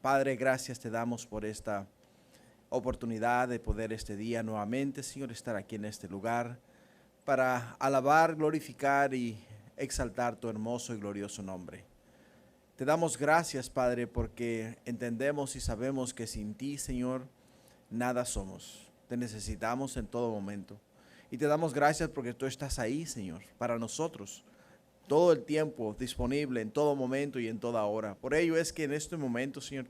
Padre, gracias te damos por esta oportunidad de poder este día nuevamente, Señor, estar aquí en este lugar para alabar, glorificar y exaltar tu hermoso y glorioso nombre. Te damos gracias, Padre, porque entendemos y sabemos que sin ti, Señor, nada somos. Te necesitamos en todo momento. Y te damos gracias porque tú estás ahí, Señor, para nosotros. Todo el tiempo disponible, en todo momento y en toda hora. Por ello es que en este momento, Señor,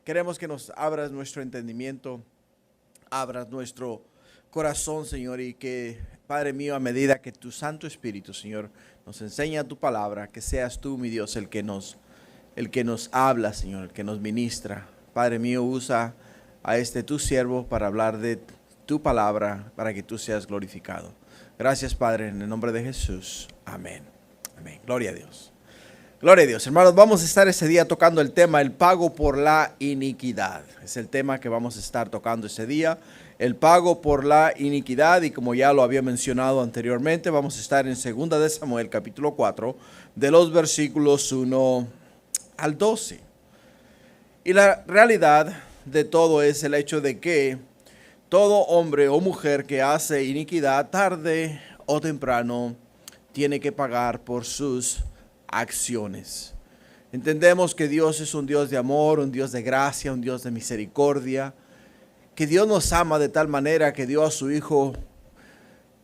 queremos que nos abras nuestro entendimiento, abras nuestro corazón, Señor, y que, Padre mío, a medida que tu Santo Espíritu, Señor, nos enseña tu palabra, que seas tú, mi Dios, el que nos habla, Señor, el que nos ministra. Padre mío, usa a este tu siervo para hablar de tu palabra, para que tú seas glorificado. Gracias, Padre, en el nombre de Jesús. Amén. Amén. Gloria a Dios. Gloria a Dios. Hermanos, vamos a estar ese día tocando el tema, el pago por la iniquidad. Es el tema que vamos a estar tocando ese día, el pago por la iniquidad. Y como ya lo había mencionado anteriormente, vamos a estar en 2 de Samuel, capítulo 4, de los versículos 1 al 12. Y la realidad de todo es el hecho de que todo hombre o mujer que hace iniquidad, tarde o temprano, tiene que pagar por sus acciones. Entendemos que Dios es un Dios de amor, un Dios de gracia, un Dios de misericordia, que Dios nos ama de tal manera que dio a su Hijo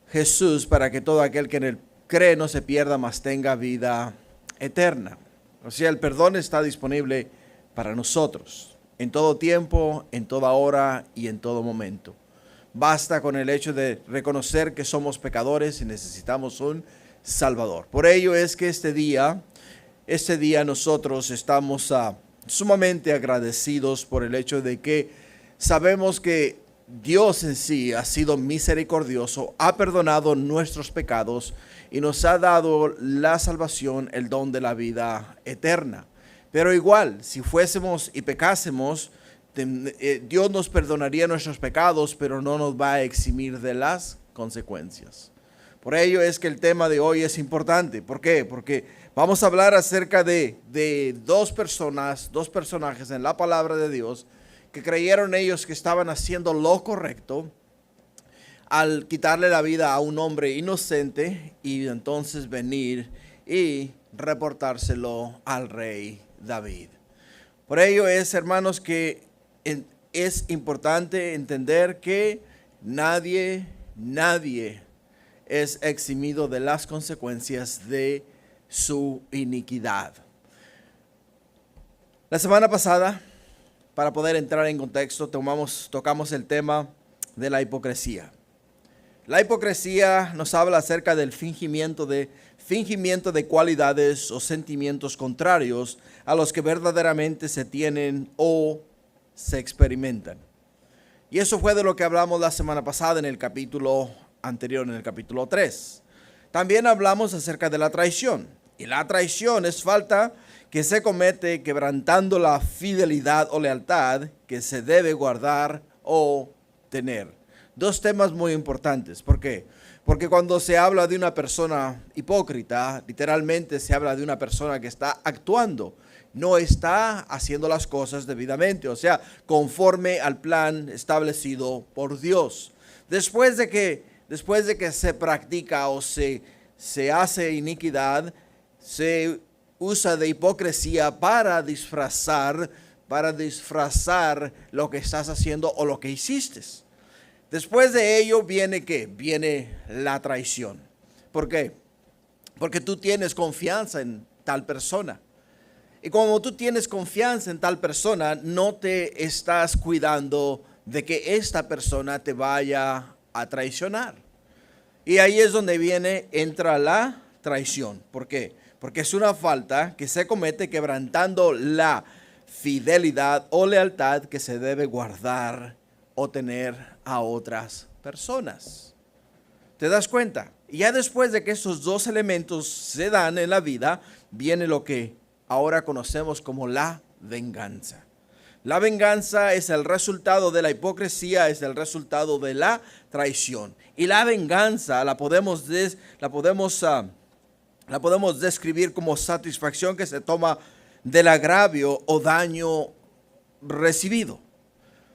Jesús para que todo aquel que en él cree no se pierda, mas tenga vida eterna. O sea, el perdón está disponible para nosotros, en todo tiempo, en toda hora y en todo momento. Basta con el hecho de reconocer que somos pecadores y necesitamos un Salvador. Por ello es que este día nosotros estamos sumamente agradecidos por el hecho de que sabemos que Dios en sí ha sido misericordioso, ha perdonado nuestros pecados y nos ha dado la salvación, el don de la vida eterna. Pero igual, si fuésemos y pecásemos, Dios nos perdonaría nuestros pecados, pero no nos va a eximir de las consecuencias. Por ello es que el tema de hoy es importante. ¿Por qué? Porque vamos a hablar acerca de dos personajes en la palabra de Dios que creyeron ellos que estaban haciendo lo correcto al quitarle la vida a un hombre inocente y entonces venir y reportárselo al rey David. Por ello es, hermanos, que es importante entender que nadie es eximido de las consecuencias de su iniquidad. La semana pasada, para poder entrar en contexto, tocamos el tema de la hipocresía. La hipocresía nos habla acerca del fingimiento de cualidades o sentimientos contrarios a los que verdaderamente se tienen o se experimentan. Y eso fue de lo que hablamos la semana pasada en el capítulo anterior, en el capítulo 3. También hablamos acerca de la traición. Y la traición es falta que se comete quebrantando la fidelidad o lealtad que se debe guardar o tener. Dos temas muy importantes. ¿Por qué? Porque cuando se habla de una persona hipócrita, literalmente se habla de una persona que está actuando, no está haciendo las cosas debidamente, o sea, conforme al plan establecido por Dios. Después de que se practica o se hace iniquidad, se usa de hipocresía para disfrazar lo que estás haciendo o lo que hiciste. Después de ello viene ¿qué? Viene la traición. ¿Por qué? Porque tú tienes confianza en tal persona. Y como tú tienes confianza en tal persona, no te estás cuidando de que esta persona te vaya a traicionar. Y ahí es donde entra la traición. ¿Por qué? Porque es una falta que se comete quebrantando la fidelidad o lealtad que se debe guardar o tener a otras personas. ¿Te das cuenta? Y ya después de que esos dos elementos se dan en la vida, viene lo que ahora conocemos como la venganza. La venganza es el resultado de la hipocresía, es el resultado de la traición. Y la venganza la podemos describir como satisfacción que se toma del agravio o daño recibido.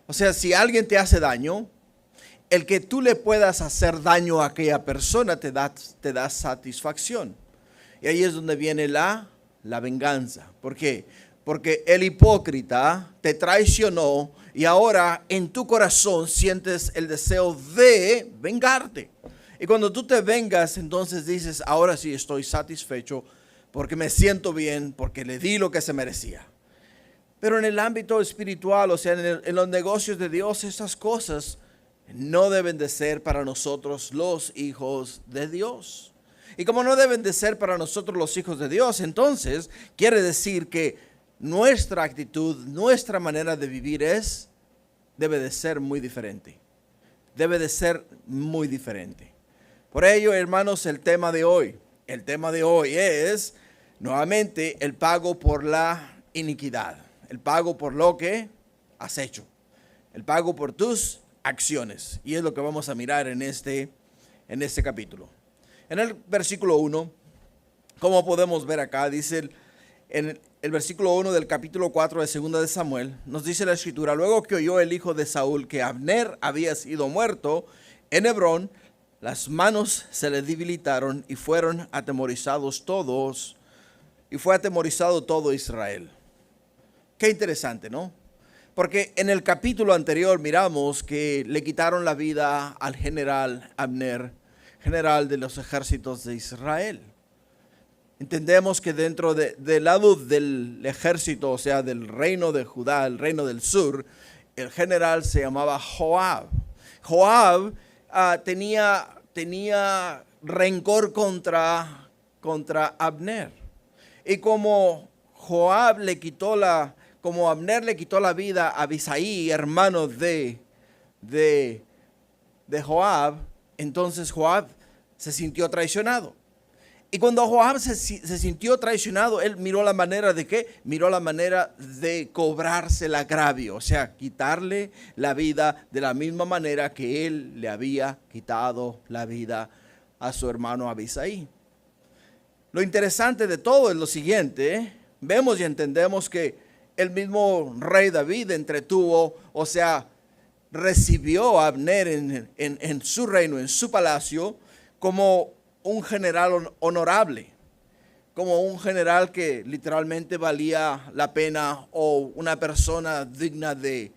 O sea, si alguien te hace daño, el que tú le puedas hacer daño a aquella persona te da satisfacción. Y ahí es donde viene la venganza. ¿Por qué? Porque el hipócrita te traicionó y ahora en tu corazón sientes el deseo de vengarte. Y cuando tú te vengas, entonces dices, ahora sí estoy satisfecho porque me siento bien, porque le di lo que se merecía. Pero en el ámbito espiritual, o sea, en los negocios de Dios, estas cosas no deben de ser para nosotros los hijos de Dios. Y como no deben de ser para nosotros los hijos de Dios, entonces quiere decir que nuestra actitud, nuestra manera de vivir debe de ser muy diferente. Debe de ser muy diferente. Por ello, hermanos, el tema de hoy es nuevamente el pago por la iniquidad. El pago por lo que has hecho. El pago por tus acciones. Y es lo que vamos a mirar en este capítulo. En el versículo 1, como podemos ver acá, dice en el versículo 1 del capítulo 4 de 2 de Samuel, nos dice la escritura: luego que oyó el hijo de Saúl que Abner había sido muerto en Hebrón, las manos se le debilitaron y fueron atemorizados todos, y fue atemorizado todo Israel. Qué interesante, ¿no? Porque en el capítulo anterior miramos que le quitaron la vida al general Abner, general de los ejércitos de Israel. Entendemos que dentro del lado del ejército, o sea, del reino de Judá, el reino del sur, el general se llamaba Joab. Joab tenía rencor contra Abner. Y como Abner le quitó la vida a Abisai, hermano de Joab, entonces Joab se sintió traicionado. Y cuando Joab se sintió traicionado, él miró la manera de ¿qué? Miró la manera de cobrarse el agravio, o sea, quitarle la vida de la misma manera que él le había quitado la vida a su hermano Abisai. Lo interesante de todo es lo siguiente, vemos y entendemos que el mismo rey David entretuvo, o sea, recibió a Abner en su reino, en su palacio, como un general honorable, como un general que literalmente valía la pena o una persona digna de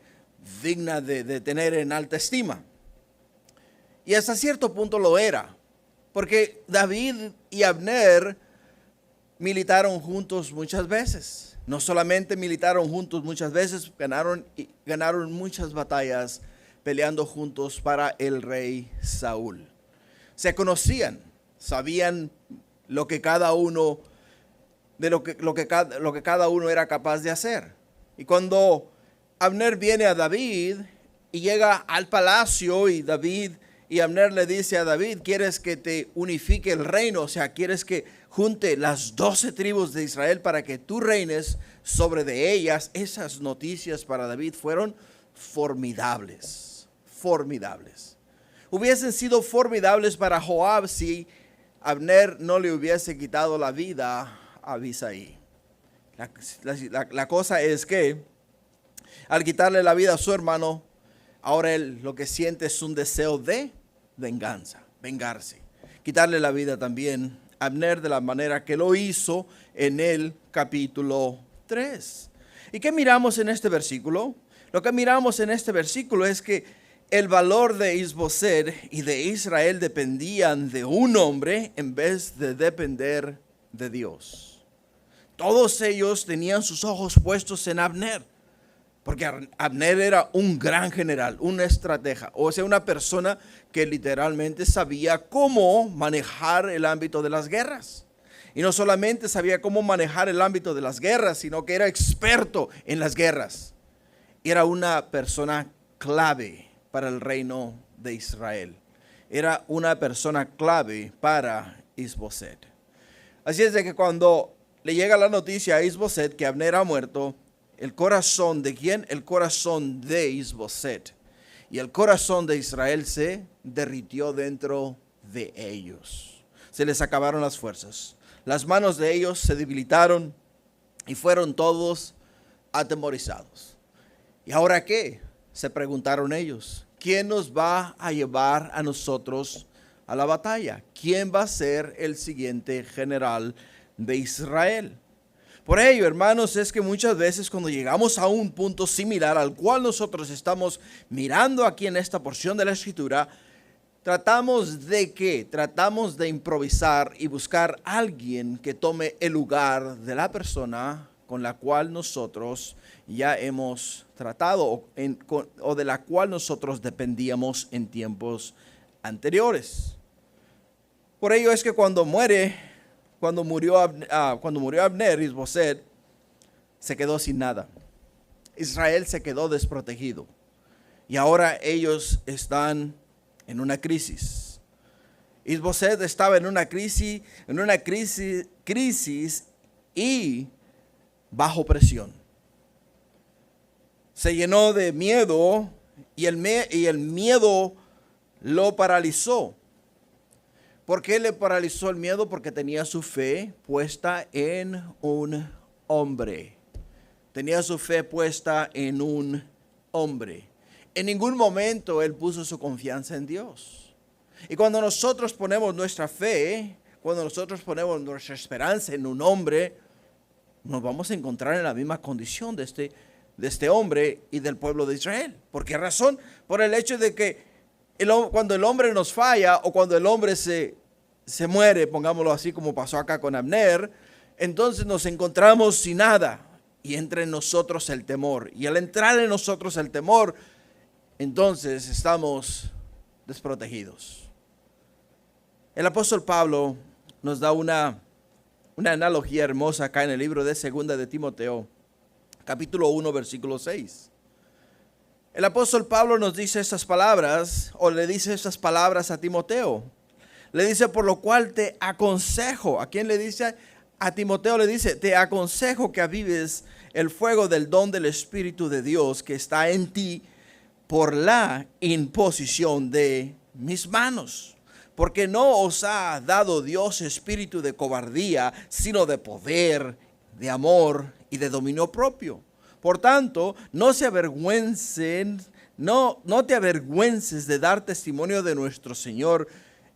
tener en alta estima. Y hasta cierto punto lo era, porque David y Abner militaron juntos muchas veces. No solamente militaron juntos muchas veces, ganaron muchas batallas peleando juntos para el rey Saúl. Se conocían, sabían lo que cada uno era capaz de hacer. Y cuando Abner viene a David y llega al palacio y Abner le dice a David: ¿quieres que te unifique el reino? O sea, ¿quieres que junte las 12 tribus de Israel para que tú reines sobre de ellas? Esas noticias para David fueron formidables. Hubiesen sido formidables para Joab si Abner no le hubiese quitado la vida a Abisai. La cosa es que al quitarle la vida a su hermano, ahora él lo que siente es un deseo de vengarse. Quitarle la vida también a Abner de la manera que lo hizo en el capítulo 3. ¿Y qué miramos en este versículo? Lo que miramos en este versículo es que el valor de Isboset y de Israel dependían de un hombre en vez de depender de Dios. Todos ellos tenían sus ojos puestos en Abner, porque Abner era un gran general, un estratega, o sea, una persona que literalmente sabía cómo manejar el ámbito de las guerras. Y no solamente sabía cómo manejar el ámbito de las guerras, sino que era experto en las guerras. Era una persona clave para el reino de Israel. Era una persona clave para Isboset. Así es de que cuando le llega la noticia a Isboset que Abner ha muerto, el corazón de ¿quién? El corazón de Isboset y el corazón de Israel se derritió dentro de ellos. Se les acabaron las fuerzas. Las manos de ellos se debilitaron y fueron todos atemorizados. ¿Y ahora qué? Se preguntaron ellos. ¿Quién nos va a llevar a nosotros a la batalla? ¿Quién va a ser el siguiente general de Israel? Por ello, hermanos, es que muchas veces cuando llegamos a un punto similar al cual nosotros estamos mirando aquí en esta porción de la Escritura, tratamos de ¿qué? Tratamos de improvisar y buscar a alguien que tome el lugar de la persona con la cual nosotros ya hemos tratado o de la cual nosotros dependíamos en tiempos anteriores. Por ello es que cuando murió Abner, Isboset se quedó sin nada. Israel se quedó desprotegido. Y ahora ellos están en una crisis. Isboset estaba en una crisis y bajo presión. Se llenó de miedo y el miedo lo paralizó. ¿Por qué le paralizó el miedo? Porque tenía su fe puesta en un hombre. Tenía su fe puesta en un hombre. En ningún momento él puso su confianza en Dios. Y cuando nosotros ponemos nuestra fe, cuando nosotros ponemos nuestra esperanza en un hombre, nos vamos a encontrar en la misma condición de este hombre y del pueblo de Israel. ¿Por qué razón? Por el hecho de que cuando el hombre nos falla o cuando el hombre se muere, pongámoslo así como pasó acá con Abner, entonces nos encontramos sin nada y entra en nosotros el temor. Y al entrar en nosotros el temor, entonces estamos desprotegidos. El apóstol Pablo nos da una analogía hermosa acá en el libro de Segunda de Timoteo, capítulo 1, versículo 6. El apóstol Pablo nos dice estas palabras, o le dice estas palabras a Timoteo. Le dice, por lo cual te aconsejo. ¿A quién le dice? A Timoteo le dice, te aconsejo que avives el fuego del don del Espíritu de Dios que está en ti por la imposición de mis manos. Porque no os ha dado Dios espíritu de cobardía, sino de poder, de amor y de dominio propio. Por tanto, no te avergüences de dar testimonio de nuestro Señor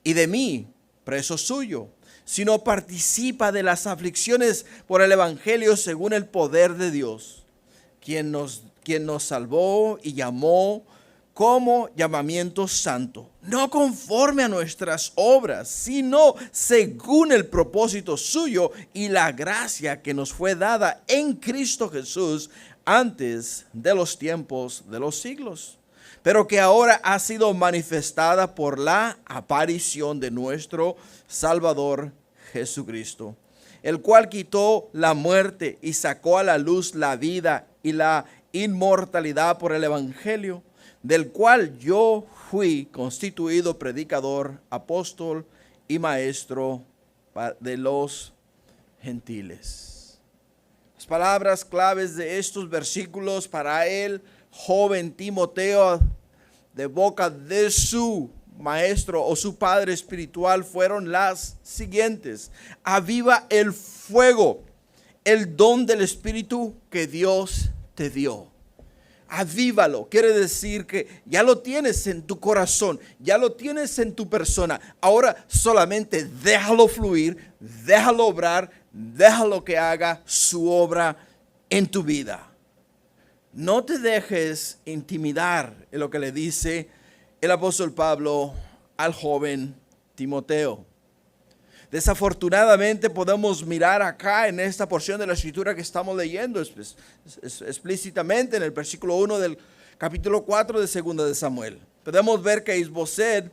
y de mí, preso suyo, sino participa de las aflicciones por el Evangelio según el poder de Dios, quien nos salvó y llamó como llamamiento santo, no conforme a nuestras obras, sino según el propósito suyo y la gracia que nos fue dada en Cristo Jesús antes de los tiempos de los siglos, pero que ahora ha sido manifestada por la aparición de nuestro Salvador Jesucristo, el cual quitó la muerte y sacó a la luz la vida y la inmortalidad por el Evangelio, del cual yo fui constituido predicador, apóstol y maestro de los gentiles. Las palabras claves de estos versículos para el joven Timoteo, de boca de su maestro o su padre espiritual, fueron las siguientes: aviva el fuego, el don del Espíritu que Dios te dio. Avívalo, quiere decir que ya lo tienes en tu corazón, ya lo tienes en tu persona. Ahora solamente déjalo fluir, déjalo obrar, déjalo que haga su obra en tu vida. No te dejes intimidar, en lo que le dice el apóstol Pablo al joven Timoteo. Desafortunadamente podemos mirar acá en esta porción de la escritura que estamos leyendo explícitamente en el versículo 1 del capítulo 4 de 2 de Samuel. Podemos ver que Isboset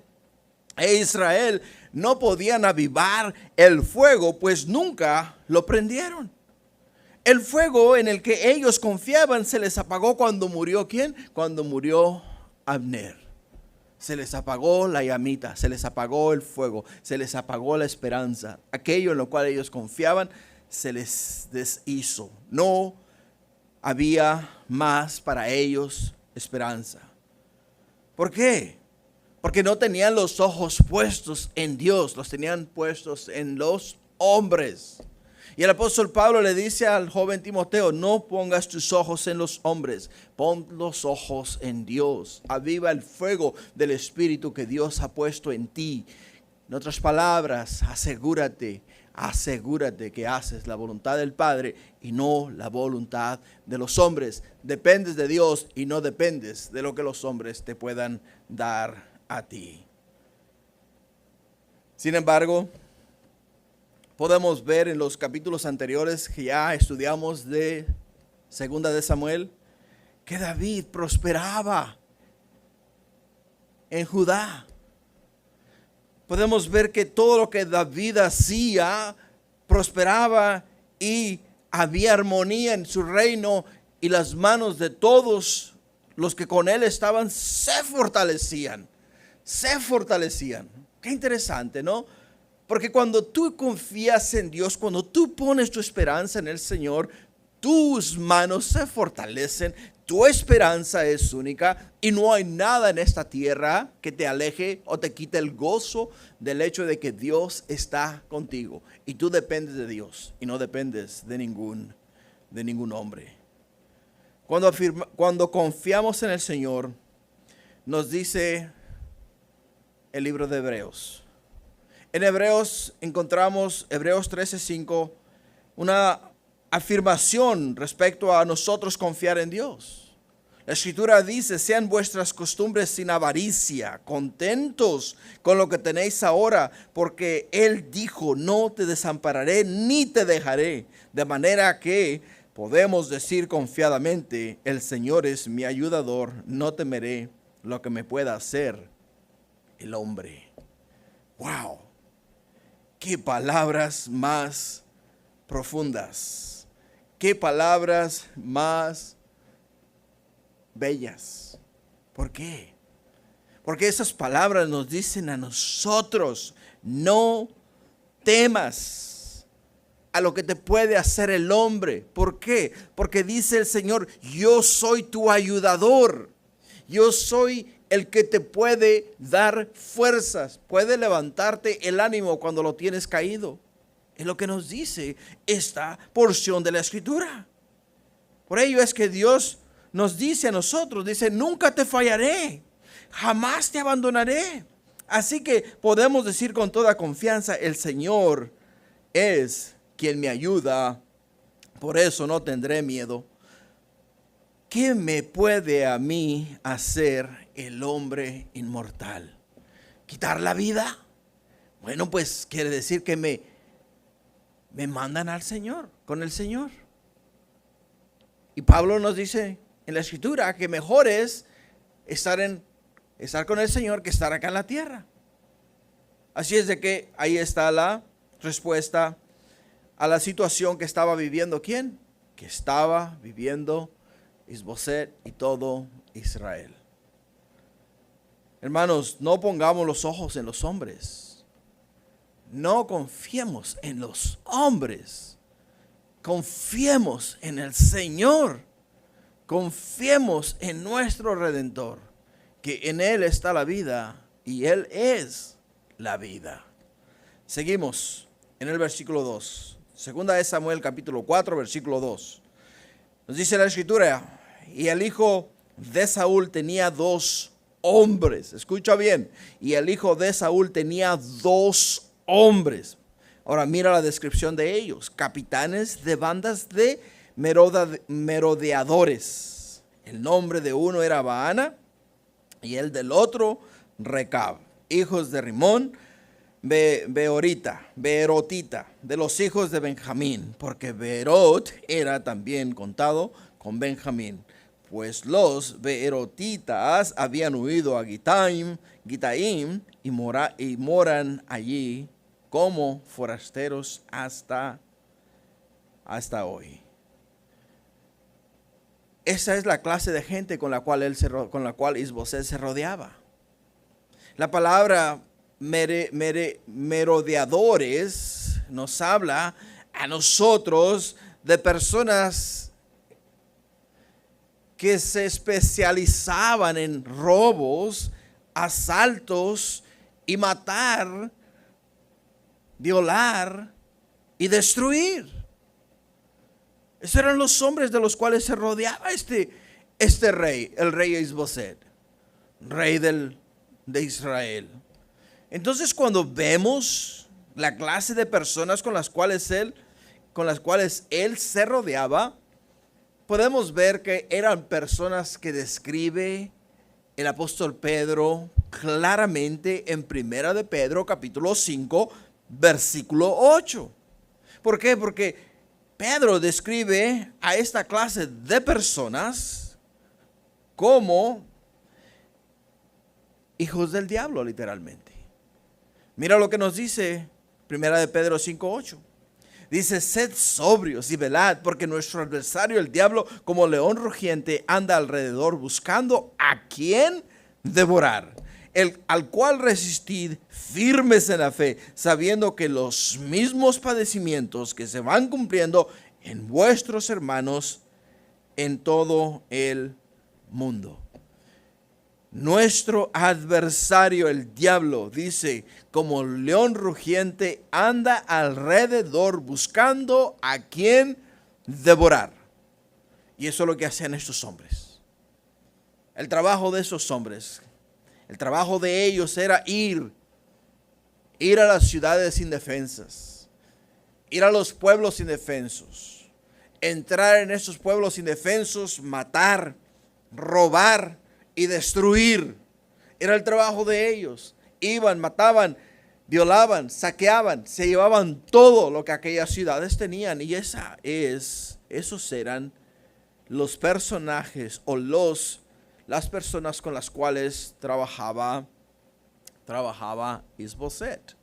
e Israel no podían avivar el fuego, pues nunca lo prendieron. El fuego en el que ellos confiaban se les apagó cuando murió ¿quién? Cuando murió Abner. Se les apagó la llamita, se les apagó el fuego, se les apagó la esperanza. Aquello en lo cual ellos confiaban se les deshizo. No había más para ellos esperanza. ¿Por qué? Porque no tenían los ojos puestos en Dios, los tenían puestos en los hombres. Y el apóstol Pablo le dice al joven Timoteo, no pongas tus ojos en los hombres, pon los ojos en Dios. Aviva el fuego del Espíritu que Dios ha puesto en ti. En otras palabras, asegúrate que haces la voluntad del Padre y no la voluntad de los hombres. Dependes de Dios y no dependes de lo que los hombres te puedan dar a ti. Sin embargo, podemos ver en los capítulos anteriores que ya estudiamos de Segunda de Samuel, que David prosperaba en Judá. Podemos ver que todo lo que David hacía prosperaba y había armonía en su reino, y las manos de todos los que con él estaban se fortalecían. Qué interesante, ¿no? Porque cuando tú confías en Dios, cuando tú pones tu esperanza en el Señor, tus manos se fortalecen, tu esperanza es única y no hay nada en esta tierra que te aleje o te quite el gozo del hecho de que Dios está contigo y tú dependes de Dios y no dependes de ningún hombre. Cuando confiamos en el Señor, nos dice el libro de Hebreos. En Hebreos encontramos, Hebreos 13:5, una afirmación respecto a nosotros confiar en Dios. La Escritura dice, sean vuestras costumbres sin avaricia, contentos con lo que tenéis ahora, porque Él dijo, no te desampararé ni te dejaré. De manera que podemos decir confiadamente, el Señor es mi ayudador, no temeré lo que me pueda hacer el hombre. ¡Wow! ¡Qué palabras más profundas! ¡Qué palabras más bellas! ¿Por qué? Porque esas palabras nos dicen a nosotros, no temas a lo que te puede hacer el hombre. ¿Por qué? Porque dice el Señor, yo soy tu ayudador. Yo soy el que te puede dar fuerzas, puede levantarte el ánimo cuando lo tienes caído. Es lo que nos dice esta porción de la Escritura. Por ello es que Dios nos dice a nosotros, dice, nunca te fallaré, jamás te abandonaré. Así que podemos decir con toda confianza, el Señor es quien me ayuda, por eso no tendré miedo. ¿Qué me puede a mí hacer el hombre inmortal? ¿Quitar la vida? Bueno, pues quiere decir que me mandan al Señor, con el Señor. Y Pablo nos dice en la Escritura que mejor es estar con el Señor que estar acá en la tierra. Así es de que ahí está la respuesta a la situación que estaba viviendo ¿quién? Que estaba viviendo Isboset y todo Israel. Hermanos, no pongamos los ojos en los hombres. No confiemos en los hombres. Confiemos en el Señor. Confiemos en nuestro Redentor, que en Él está la vida y Él es la vida. Seguimos en el versículo 2. Segunda de Samuel capítulo 4, versículo 2. Nos dice la Escritura, y el hijo de Saúl tenía 2 hombres. Escucha bien. Y el hijo de Saúl tenía 2 hombres. Ahora mira la descripción de ellos. Capitanes de bandas de merodeadores. El nombre de uno era Baana y el del otro Recab. Hijos de Rimón, Beerotita, de los hijos de Benjamín. Porque Beerot era también contado con Benjamín. Pues los beerotitas habían huido a Gitaim y moran allí como forasteros hasta hoy. Esa es la clase de gente con la cual Isboset se rodeaba. La palabra merodeadores nos habla a nosotros de personas que se especializaban en robos, asaltos y matar, violar y destruir. Esos eran los hombres de los cuales se rodeaba este rey, el rey Isboset, rey de Israel. Entonces, cuando vemos la clase de personas con las cuales él se rodeaba, podemos ver que eran personas que describe el apóstol Pedro claramente en Primera de Pedro, capítulo 5, versículo 8. ¿Por qué? Porque Pedro describe a esta clase de personas como hijos del diablo, literalmente. Mira lo que nos dice Primera de Pedro 5:8. Dice: sed sobrios y velad, porque nuestro adversario, el diablo, como león rugiente, anda alrededor buscando a quien devorar, al cual resistid firmes en la fe, sabiendo que los mismos padecimientos que se van cumpliendo en vuestros hermanos en todo el mundo. Nuestro adversario, el diablo, dice, como león rugiente, anda alrededor buscando a quien devorar. Y eso es lo que hacían estos hombres. El trabajo de esos hombres, el trabajo de ellos era ir a las ciudades indefensas, ir a los pueblos indefensos, entrar en esos pueblos indefensos, matar, robar y destruir. Era el trabajo de ellos. Iban, mataban, violaban, saqueaban, se llevaban todo lo que aquellas ciudades tenían. Y esos eran los personajes o las personas con las cuales trabajaba Isboset.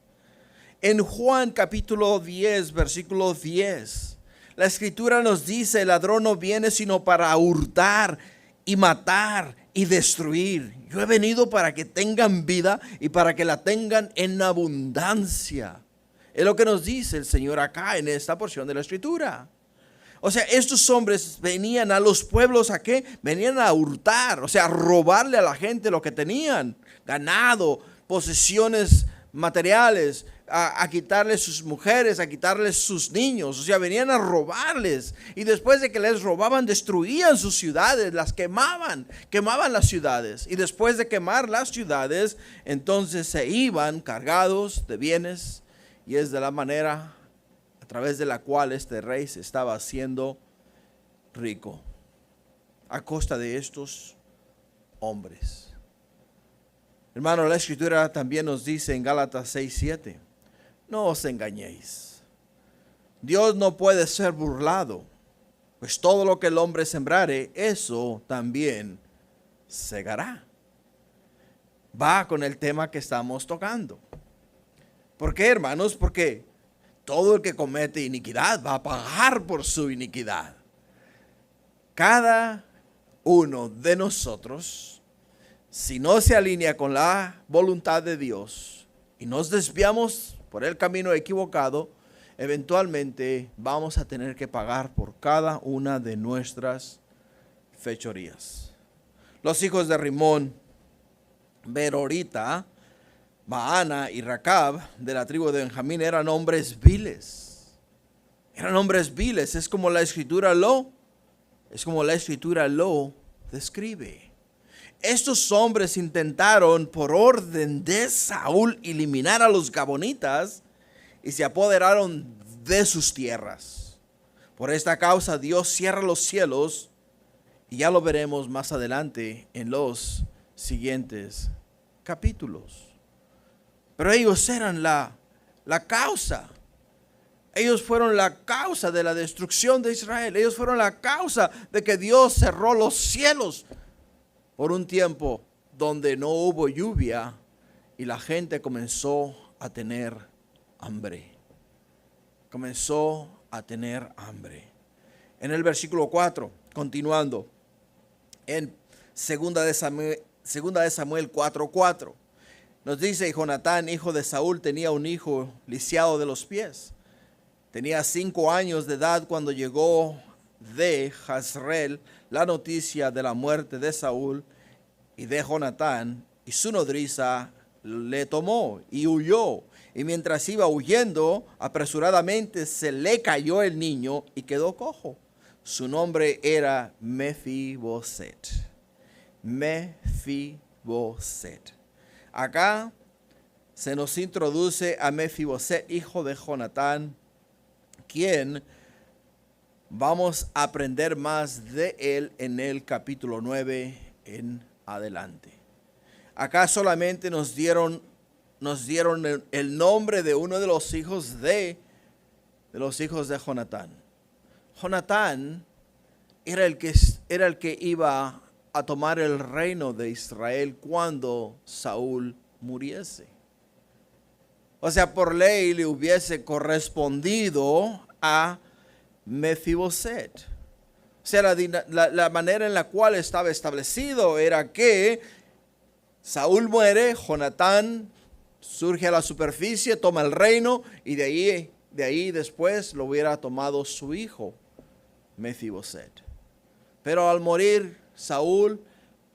En Juan capítulo 10, versículo 10, la escritura nos dice: el ladrón no viene sino para hurtar y matar y destruir. Yo he venido para que tengan vida y para que la tengan en abundancia. Es lo que nos dice el Señor acá en esta porción de la escritura. O sea, estos hombres venían a los pueblos ¿a qué? Venían a hurtar, o sea, a robarle a la gente lo que tenían, ganado, posesiones materiales, a quitarles sus mujeres, a quitarles sus niños. O sea, venían a robarles. Y después de que les robaban, destruían sus ciudades, las quemaban las ciudades. Y después de quemar las ciudades, entonces se iban cargados de bienes. Y es de la manera a través de la cual este rey se estaba haciendo rico, a costa de estos hombres. Hermano, la escritura también nos dice en Gálatas 6:7, no os engañéis, Dios no puede ser burlado, pues todo lo que el hombre sembrare, eso también segará. Va con el tema que estamos tocando. ¿Por qué, hermanos? Porque todo el que comete iniquidad va a pagar por su iniquidad. Cada uno de nosotros, si no se alinea con la voluntad de Dios y nos desviamos por el camino equivocado, eventualmente vamos a tener que pagar por cada una de nuestras fechorías. Los hijos de Rimón, Berorita, Baana y Racab de la tribu de Benjamín eran hombres viles. Eran hombres viles, es como la escritura lo describe. Estos hombres intentaron por orden de Saúl eliminar a los gabonitas y se apoderaron de sus tierras. Por esta causa Dios cierra los cielos, y ya lo veremos más adelante en los siguientes capítulos. Pero ellos eran la causa. Ellos fueron la causa de la destrucción de Israel. Ellos fueron la causa de que Dios cerró los cielos por un tiempo donde no hubo lluvia y la gente comenzó a tener hambre. Comenzó a tener hambre. En el versículo 4, continuando, en 2 de Samuel 4:4, nos dice: y Jonatán, hijo de Saúl, tenía un hijo lisiado de los pies. Tenía 5 años de edad cuando llegó de Jezreel la noticia de la muerte de Saúl y de Jonatán, y su nodriza le tomó y huyó. Y mientras iba huyendo, apresuradamente se le cayó el niño y quedó cojo. Su nombre era Mefiboset. Mefiboset. Acá se nos introduce a Mefiboset, hijo de Jonatán, quien vamos a aprender más de él en el capítulo 9 en adelante. Acá solamente nos dieron el nombre de uno de los hijos de Jonatán. Jonatán era el que iba a tomar el reino de Israel cuando Saúl muriese. O sea, por ley le hubiese correspondido a Mefiboset. O sea, la manera en la cual estaba establecido era que Saúl muere, Jonatán surge a la superficie, toma el reino y de ahí después lo hubiera tomado su hijo, Mefiboset. Pero al morir Saúl,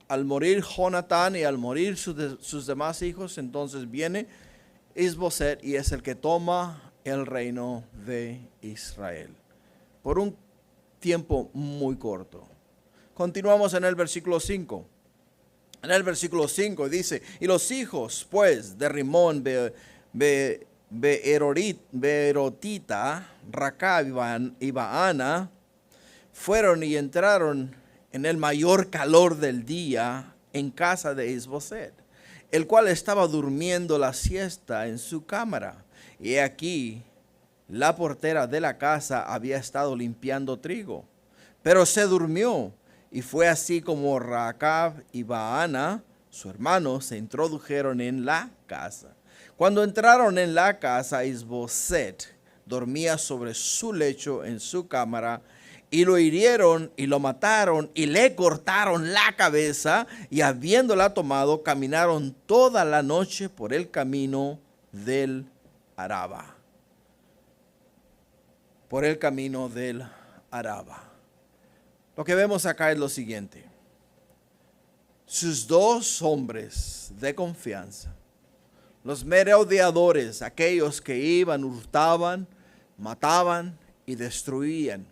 al morir Jonatán y al morir sus demás hijos, entonces viene Isboset y es el que toma el reino de Israel por un tiempo muy corto. Continuamos en el versículo 5. En el versículo 5 dice: y los hijos pues de Rimón, Beerotita, Racab y Baana fueron y entraron en el mayor calor del día en casa de Isboset, el cual estaba durmiendo la siesta en su cámara. Y aquí la portera de la casa había estado limpiando trigo, pero se durmió. Y fue así como Racab y Baana, su hermano, se introdujeron en la casa. Cuando entraron en la casa, Isboset dormía sobre su lecho en su cámara, y lo hirieron y lo mataron y le cortaron la cabeza, y habiéndola tomado, caminaron toda la noche por el camino del Araba. Por el camino del Araba. Lo que vemos acá es lo siguiente: sus dos hombres de confianza, los merodeadores, aquellos que iban, hurtaban, mataban y destruían,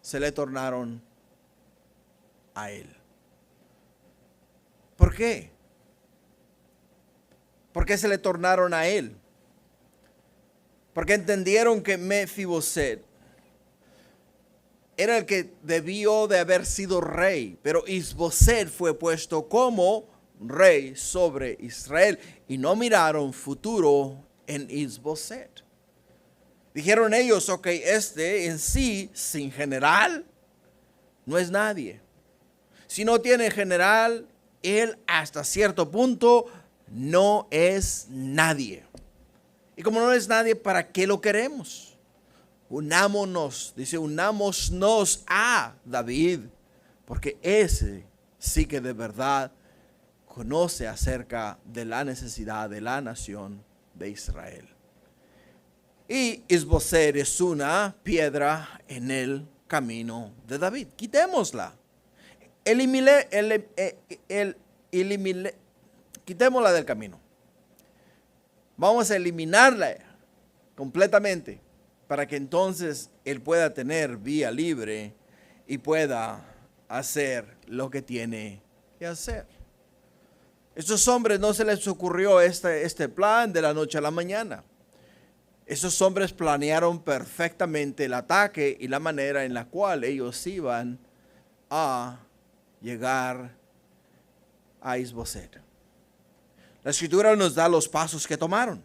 se le tornaron a él. ¿Por qué? ¿Por qué se le tornaron a él? Porque entendieron que Mefiboset era el que debió de haber sido rey, pero Isboset fue puesto como rey sobre Israel y no miraron futuro en Isboset. Dijeron ellos: ok, este en sí, sin general, no es nadie. Si no tiene general, él hasta cierto punto no es nadie. Y como no es nadie, ¿para qué lo queremos? Unámonos a David, porque ese sí que de verdad conoce acerca de la necesidad de la nación de Israel. Y Isboset es una piedra en el camino de David. Quitémosla. Quitémosla del camino. Vamos a eliminarla completamente, para que entonces él pueda tener vía libre y pueda hacer lo que tiene que hacer. Estos hombres no se les ocurrió este plan de la noche a la mañana. Esos hombres planearon perfectamente el ataque y la manera en la cual ellos iban a llegar a Isboset. La Escritura nos da los pasos que tomaron.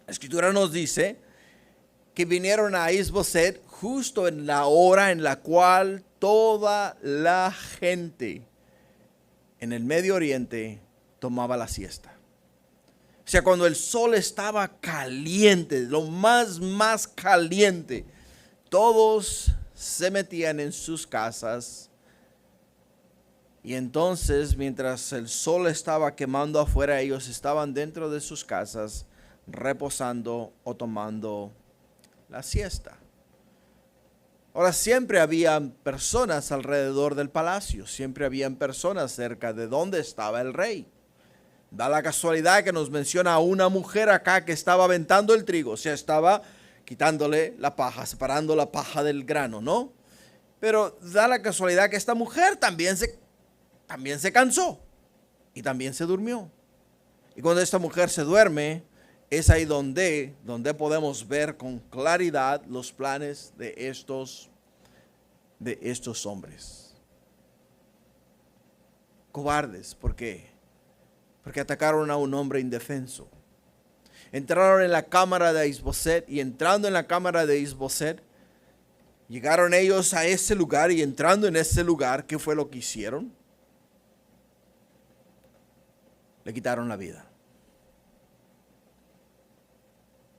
La Escritura nos dice que vinieron a Isboset justo en la hora en la cual toda la gente en el Medio Oriente tomaba la siesta. O sea, cuando el sol estaba caliente, lo más caliente, todos se metían en sus casas. Y entonces, mientras el sol estaba quemando afuera, ellos estaban dentro de sus casas, reposando o tomando la siesta. Ahora, siempre habían personas alrededor del palacio, siempre habían personas cerca de donde estaba el rey. Da la casualidad que nos menciona a una mujer acá que estaba aventando el trigo, o sea, estaba quitándole la paja, separando la paja del grano, ¿no? Pero da la casualidad que esta mujer también se cansó y también se durmió. Y cuando esta mujer se duerme, es ahí donde podemos ver con claridad los planes de estos hombres. Cobardes, ¿por qué? Porque atacaron a un hombre indefenso. Entraron en la cámara de Isboset, y entrando en la cámara de Isboset, llegaron ellos a ese lugar, y entrando en ese lugar, ¿qué fue lo que hicieron? Le quitaron la vida.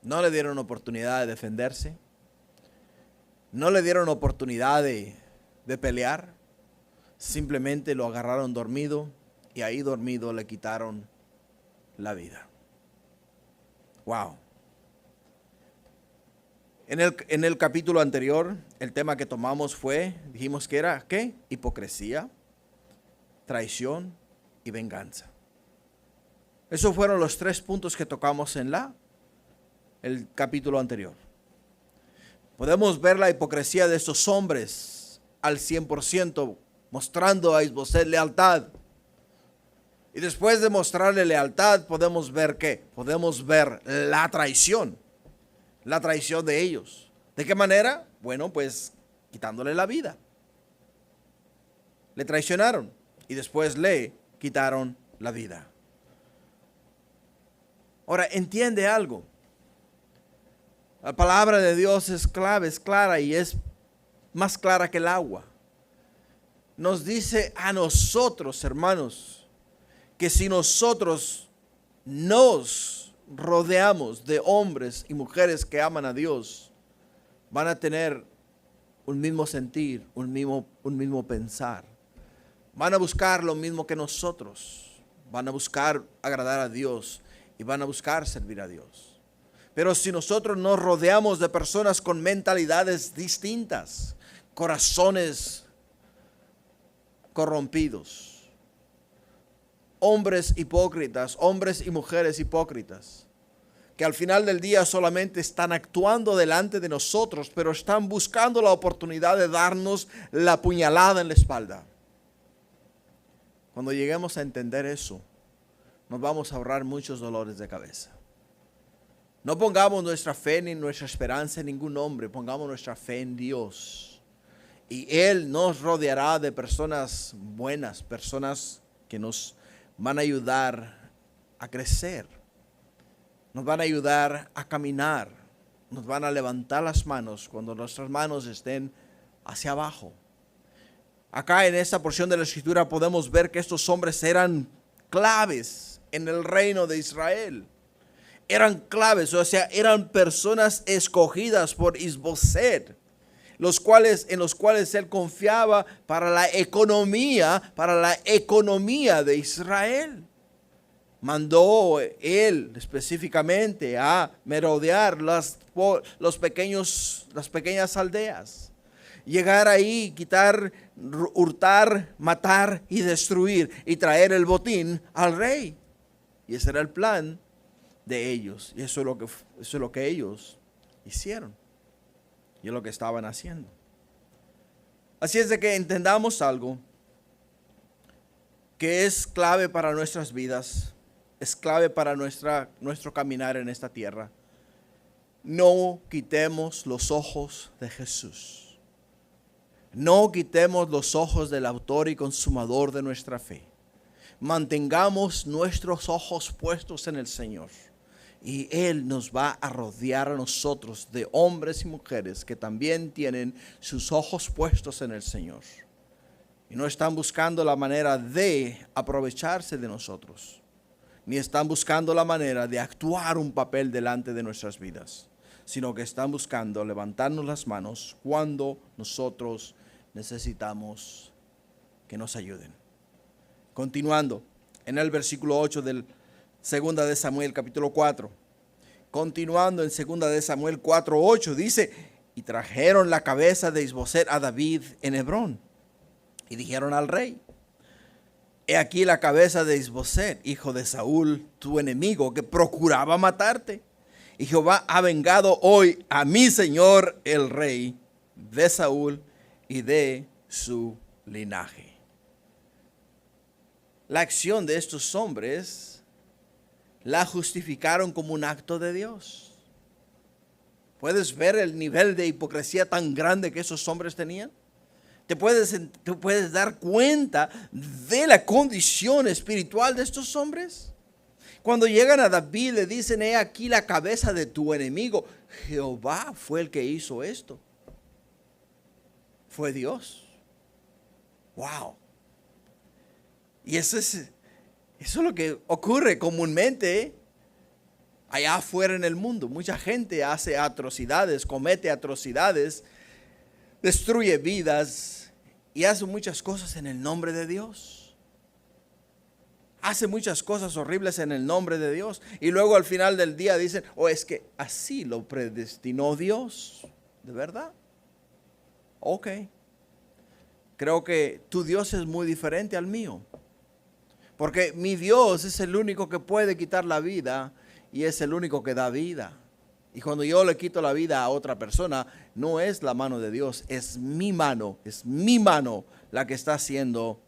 No le dieron oportunidad de defenderse. No le dieron oportunidad de pelear. Simplemente lo agarraron dormido, y ahí dormido le quitaron la vida. Wow. En el capítulo anterior, el tema que tomamos dijimos que era, ¿qué? Hipocresía, traición y venganza. Esos fueron los 3 puntos que tocamos en el capítulo anterior. Podemos ver la hipocresía de estos hombres al 100%, mostrando a Isboset lealtad. Y después de mostrarle lealtad, podemos ver ¿qué? Podemos ver la traición de ellos. ¿De qué manera? Bueno, pues quitándole la vida. Le traicionaron y después le quitaron la vida. Ahora, entiende algo. La palabra de Dios es clave, es clara, y es más clara que el agua. Nos dice a nosotros, hermanos, que si nosotros nos rodeamos de hombres y mujeres que aman a Dios, van a tener un mismo sentir, un mismo pensar. Van a buscar lo mismo que nosotros. Van a buscar agradar a Dios y van a buscar servir a Dios. Pero si nosotros nos rodeamos de personas con mentalidades distintas, corazones corrompidos, hombres hipócritas, hombres y mujeres hipócritas, que al final del día solamente están actuando delante de nosotros, pero están buscando la oportunidad de darnos la puñalada en la espalda. Cuando lleguemos a entender eso, nos vamos a ahorrar muchos dolores de cabeza. No pongamos nuestra fe ni nuestra esperanza en ningún hombre, pongamos nuestra fe en Dios. Y Él nos rodeará de personas buenas, personas que nos van a ayudar a crecer, nos van a ayudar a caminar, nos van a levantar las manos cuando nuestras manos estén hacia abajo. Acá en esta porción de la Escritura podemos ver que estos hombres eran claves en el reino de Israel. Eran claves, o sea, eran personas escogidas por Isboset, en los cuales él confiaba para la economía de Israel. Mandó él específicamente a merodear las pequeñas aldeas. Llegar ahí, quitar, hurtar, matar y destruir y traer el botín al rey. Y ese era el plan de ellos. Y eso es lo que ellos hicieron. Y es lo que estaban haciendo. Así es de que entendamos algo que es clave para nuestras vidas, es clave para nuestro caminar en esta tierra. No quitemos los ojos de Jesús. No quitemos los ojos del autor y consumador de nuestra fe. Mantengamos nuestros ojos puestos en el Señor. Y Él nos va a rodear a nosotros de hombres y mujeres que también tienen sus ojos puestos en el Señor. Y no están buscando la manera de aprovecharse de nosotros, ni están buscando la manera de actuar un papel delante de nuestras vidas, sino que están buscando levantarnos las manos cuando nosotros necesitamos que nos ayuden. Continuando, en el versículo 8 del Segunda de Samuel capítulo 4. Continuando en Segunda de Samuel 4:8 dice: y trajeron la cabeza de Isboset a David en Hebrón. Y dijeron al rey: he aquí la cabeza de Isboset, hijo de Saúl, tu enemigo, que procuraba matarte. Y Jehová ha vengado hoy a mi señor el rey de Saúl y de su linaje. La acción de estos hombres la justificaron como un acto de Dios. ¿Puedes ver el nivel de hipocresía tan grande que esos hombres tenían? ¿Te puedes dar cuenta de la condición espiritual de estos hombres? Cuando llegan a David le dicen: he aquí la cabeza de tu enemigo. Jehová fue el que hizo esto. Fue Dios. Wow. Y eso es lo que ocurre comúnmente allá afuera en el mundo. Mucha gente hace atrocidades, comete atrocidades, destruye vidas y hace muchas cosas en el nombre de Dios. Hace muchas cosas horribles en el nombre de Dios. Y luego al final del día dicen: es que así lo predestinó Dios. ¿De verdad? Ok. Creo que tu Dios es muy diferente al mío. Porque mi Dios es el único que puede quitar la vida y es el único que da vida. Y cuando yo le quito la vida a otra persona, no es la mano de Dios, es mi mano la que está haciendo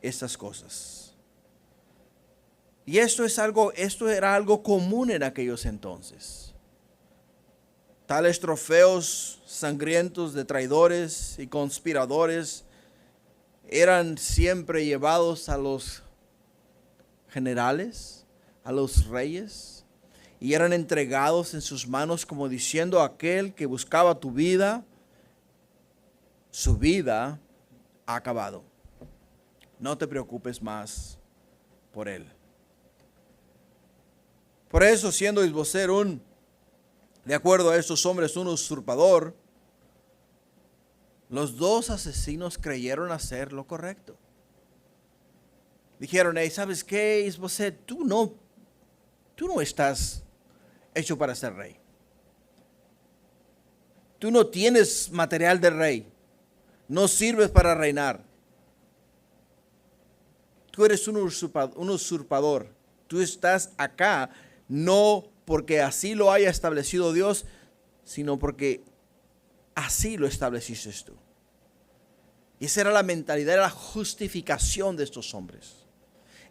estas cosas. Y esto era algo común en aquellos entonces. Tales trofeos sangrientos de traidores y conspiradores eran siempre llevados a los generales, a los reyes, y eran entregados en sus manos como diciendo: aquel que buscaba tu vida, su vida ha acabado. No te preocupes más por él. Por eso, siendo Isboset de acuerdo a estos hombres, un usurpador, los dos asesinos creyeron hacer lo correcto. Dijeron: ¿sabes qué, Isboset? Tú no estás hecho para ser rey. Tú no tienes material de rey. No sirves para reinar. Tú eres un usurpador. Tú estás acá no porque así lo haya establecido Dios, sino porque así lo estableciste tú. Y esa era la mentalidad, era la justificación de estos hombres.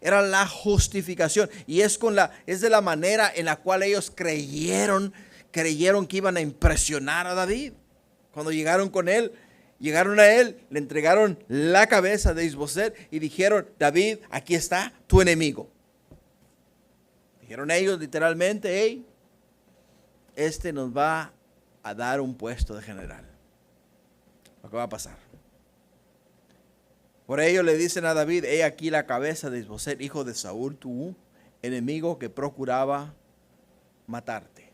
Era la justificación. Y es de la manera en la cual ellos creyeron que iban a impresionar a David. Cuando llegaron a él, le entregaron la cabeza de Isboset y dijeron: David, aquí está tu enemigo. Dijeron ellos literalmente: hey, este nos va a dar un puesto de general. Lo que va a pasar. Por ello le dicen a David: he aquí la cabeza de Isboset, hijo de Saúl, tu enemigo que procuraba matarte.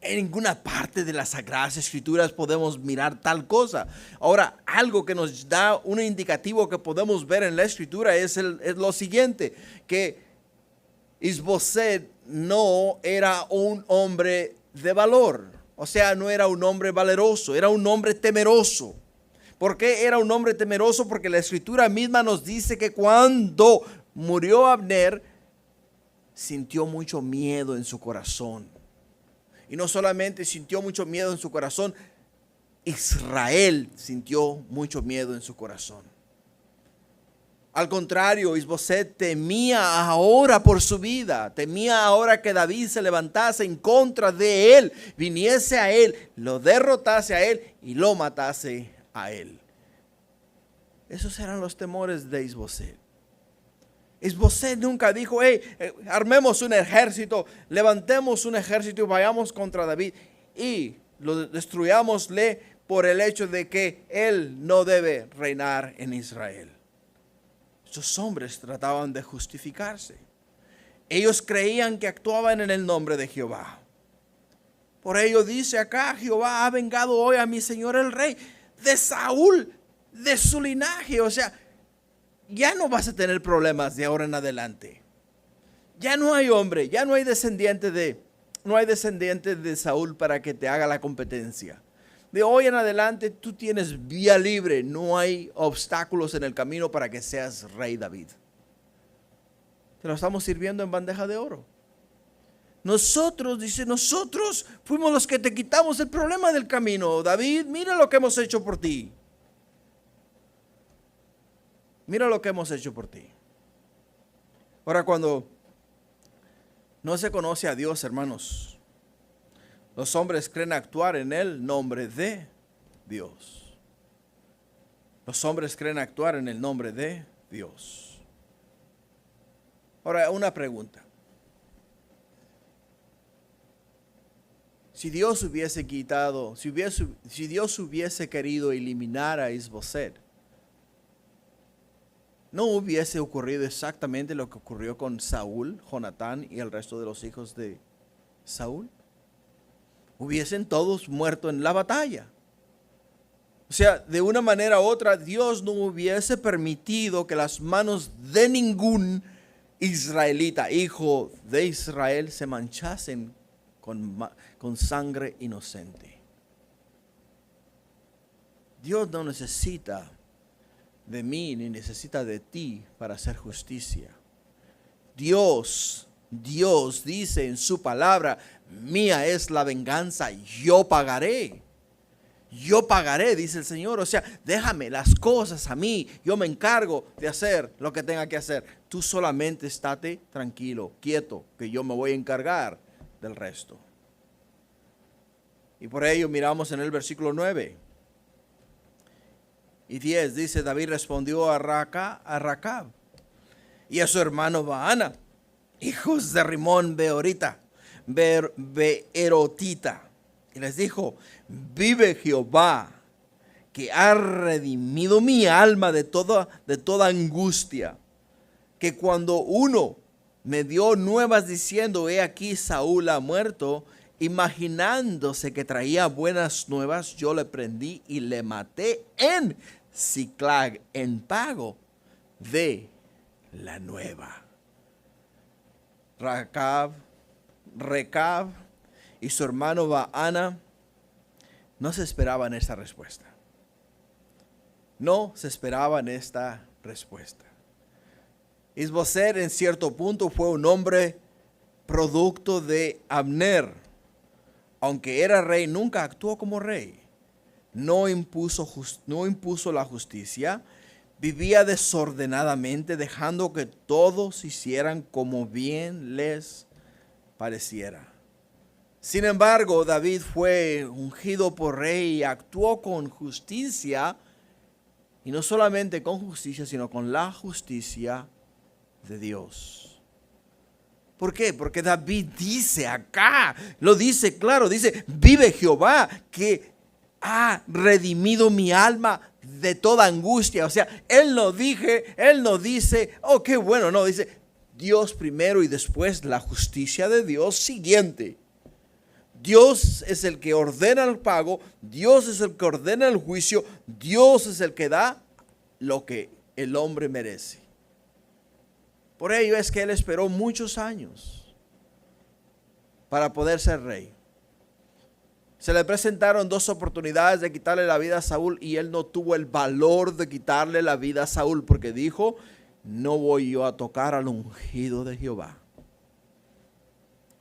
En ninguna parte de las Sagradas Escrituras podemos mirar tal cosa. Ahora, algo que nos da un indicativo que podemos ver en la Escritura es lo siguiente: que Isboset no era un hombre de valor. O sea, no era un hombre valeroso, era un hombre temeroso. ¿Por qué era un hombre temeroso? Porque la Escritura misma nos dice que cuando murió Abner, sintió mucho miedo en su corazón. Y no solamente sintió mucho miedo en su corazón, Israel sintió mucho miedo en su corazón. Al contrario, Isboset temía ahora por su vida, temía ahora que David se levantase en contra de él, viniese a él, lo derrotase a él y lo matase a él. Esos eran los temores de Isboset. Isboset nunca dijo: hey, armemos un ejército, levantemos un ejército y vayamos contra David y lo destruyámosle por el hecho de que él no debe reinar en Israel. Estos hombres trataban de justificarse. Ellos creían que actuaban en el nombre de Jehová. Por ello dice acá: Jehová ha vengado hoy a mi señor el rey de Saúl, de su linaje. O sea, ya no vas a tener problemas de ahora en adelante. Ya no hay hombre, ya no hay descendiente de Saúl para que te haga la competencia. De hoy en adelante tú tienes vía libre, no hay obstáculos en el camino para que seas rey David. Te lo estamos sirviendo en bandeja de oro. Nosotros fuimos los que te quitamos el problema del camino. David, mira lo que hemos hecho por ti. Mira lo que hemos hecho por ti. Ahora, cuando no se conoce a Dios, hermanos, los hombres creen actuar en el nombre de Dios. Los hombres creen actuar en el nombre de Dios. Ahora, una pregunta. Si Dios hubiese quitado, si Dios hubiese querido eliminar a Isboset, ¿no hubiese ocurrido exactamente lo que ocurrió con Saúl, Jonatán y el resto de los hijos de Saúl? Hubiesen todos muerto en la batalla. O sea, de una manera u otra, Dios no hubiese permitido que las manos de ningún israelita, hijo de Israel, se manchasen con sangre inocente. Dios no necesita de mí ni necesita de ti para hacer justicia. Dios dice en su palabra, mía es la venganza, yo pagaré. Yo pagaré, dice el Señor. O sea, déjame las cosas a mí. Yo me encargo de hacer lo que tenga que hacer. Tú solamente estate tranquilo, quieto, que yo me voy a encargar del resto. Y por ello miramos en el versículo 9 y 10. Dice, David respondió a Racab y a su hermano Baana, hijos de Rimón Beerotita, y les dijo, vive Jehová, que ha redimido mi alma de toda angustia, que cuando uno me dio nuevas diciendo, he aquí Saúl ha muerto, imaginándose que traía buenas nuevas, yo le prendí y le maté en Siclag en pago de la nueva. Recab y su hermano Baana no se esperaban esta respuesta. No se esperaban esta respuesta. Isboset en cierto punto fue un hombre producto de Abner. Aunque era rey, nunca actuó como rey. No impuso la justicia. Vivía desordenadamente, dejando que todos hicieran como bien les pareciera. Sin embargo, David fue ungido por rey y actuó con justicia. Y no solamente con justicia, sino con la justicia de Dios. ¿Por qué? Porque David dice acá, lo dice claro, dice, vive Jehová, que ha redimido mi alma de toda angustia. O sea, él no dice, oh, qué bueno, no, dice Dios primero y después la justicia de Dios siguiente. Dios es el que ordena el pago, Dios es el que ordena el juicio, Dios es el que da lo que el hombre merece. Por ello es que él esperó muchos años para poder ser rey. Se le presentaron dos oportunidades de quitarle la vida a Saúl y él no tuvo el valor de quitarle la vida a Saúl porque dijo, no voy yo a tocar al ungido de Jehová.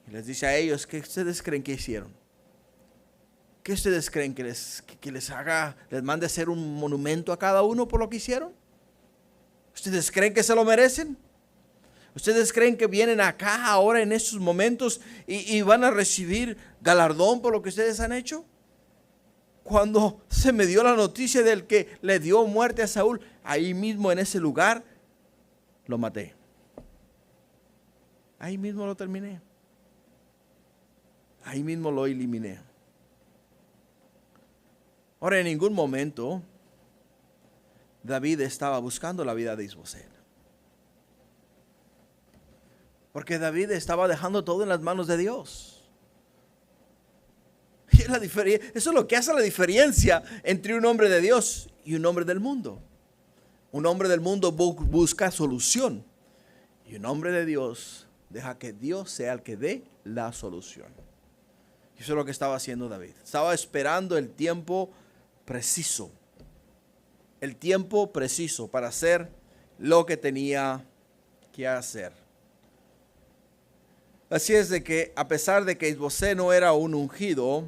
Y les dice a ellos, ¿qué ustedes creen que hicieron? ¿Qué ustedes creen que les mande hacer un monumento a cada uno por lo que hicieron? ¿Ustedes creen que se lo merecen? ¿Ustedes creen que vienen acá ahora en estos momentos y van a recibir galardón por lo que ustedes han hecho? Cuando se me dio la noticia del que le dio muerte a Saúl, ahí mismo en ese lugar, lo maté. Ahí mismo lo terminé. Ahí mismo lo eliminé. Ahora, en ningún momento David estaba buscando la vida de Isboset. Porque David estaba dejando todo en las manos de Dios. Y eso es lo que hace la diferencia entre un hombre de Dios y un hombre del mundo. Un hombre del mundo busca solución. Y un hombre de Dios deja que Dios sea el que dé la solución. Y eso es lo que estaba haciendo David. Estaba esperando el tiempo preciso. El tiempo preciso para hacer lo que tenía que hacer. Así es de que a pesar de que Isboset no era un ungido,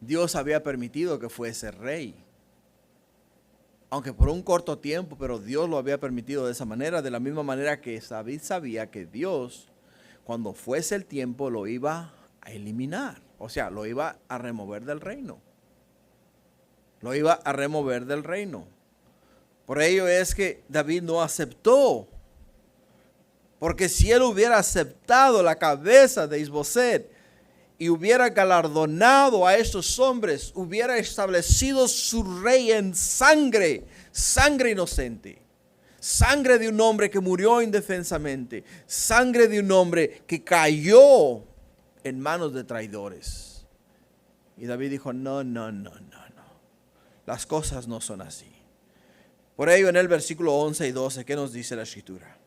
Dios había permitido que fuese rey. aunque por un corto tiempo, pero Dios lo había permitido de esa manera, de la misma manera que David sabía que Dios, cuando fuese el tiempo, lo iba a eliminar. O sea, lo iba a remover del reino. Lo iba a remover del reino. Por ello es que David no aceptó. Porque si él hubiera aceptado la cabeza de Isboset y hubiera galardonado a estos hombres, hubiera establecido su rey en sangre, sangre inocente, sangre de un hombre que murió indefensamente, sangre de un hombre que cayó en manos de traidores. Y David dijo, no, las cosas no son así. Por ello en el versículo 11 y 12, ¿qué nos dice la Escritura?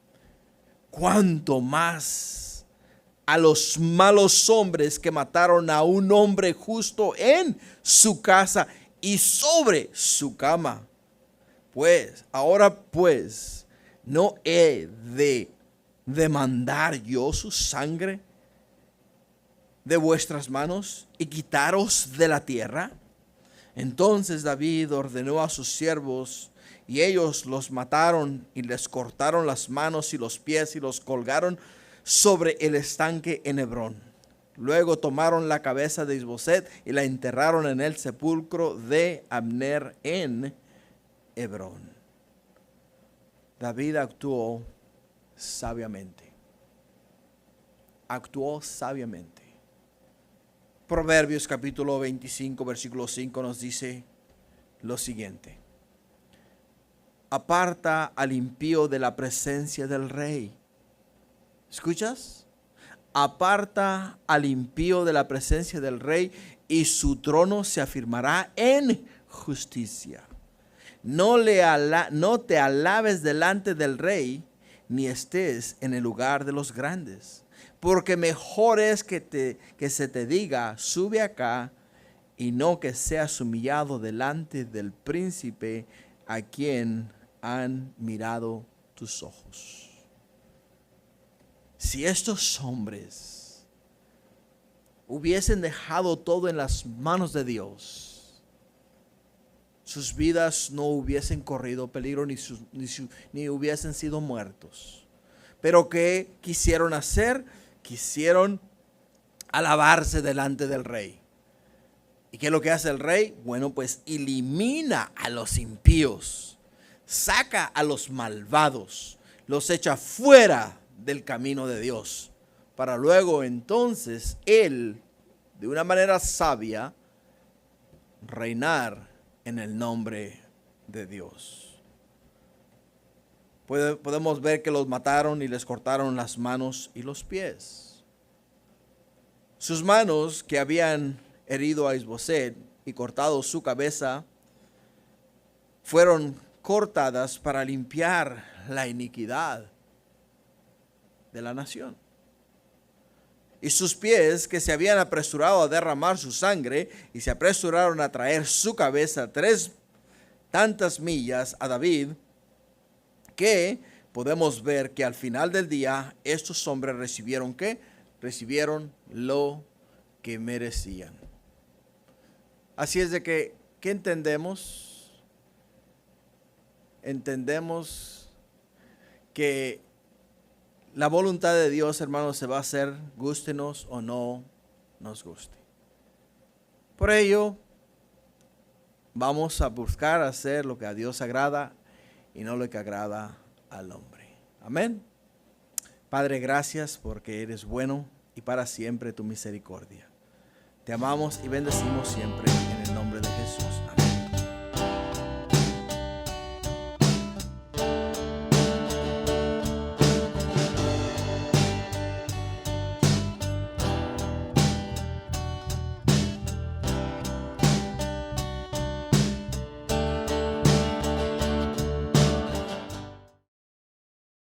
Cuánto más a los malos hombres que mataron a un hombre justo en su casa y sobre su cama. Pues, ahora pues, ¿no he de demandar yo su sangre de vuestras manos y quitaros de la tierra? Entonces David ordenó a sus siervos, y ellos los mataron y les cortaron las manos y los pies y los colgaron sobre el estanque en Hebrón. Luego tomaron la cabeza de Isboset y la enterraron en el sepulcro de Abner en Hebrón. David actuó sabiamente. Actuó sabiamente. Proverbios capítulo 25, versículo 5 nos dice lo siguiente. Aparta al impío de la presencia del rey. ¿Escuchas? Aparta al impío de la presencia del rey y su trono se afirmará en justicia. No te alabes delante del rey, ni estés en el lugar de los grandes. Porque mejor es que se te diga, sube acá, y no que seas humillado delante del príncipe a quien han mirado tus ojos. Si estos hombres hubiesen dejado todo en las manos de Dios, sus vidas no hubiesen corrido peligro ni hubiesen sido muertos. Pero ¿qué quisieron hacer? Quisieron alabarse delante del rey. ¿Y qué es lo que hace el rey? Bueno, pues elimina a los impíos, saca a los malvados, los echa fuera del camino de Dios, para luego entonces él, de una manera sabia, reinar en el nombre de Dios. Podemos ver que los mataron y les cortaron las manos y los pies. Sus manos, que habían herido a Isboset y cortado su cabeza, fueron cortadas para limpiar la iniquidad de la nación. Y sus pies, que se habían apresurado a derramar su sangre y se apresuraron a traer su cabeza 3 tantas millas a David, que podemos ver que al final del día estos hombres recibieron ¿qué? Recibieron lo que merecían. Así es de que, ¿qué entendemos? Entendemos que la voluntad de Dios, hermanos, se va a hacer, gústenos o no nos guste. Por ello, vamos a buscar hacer lo que a Dios agrada y no lo que agrada al hombre. Amén. Padre, gracias porque eres bueno y para siempre tu misericordia. Te amamos y bendecimos siempre en el nombre de Jesús. Amén.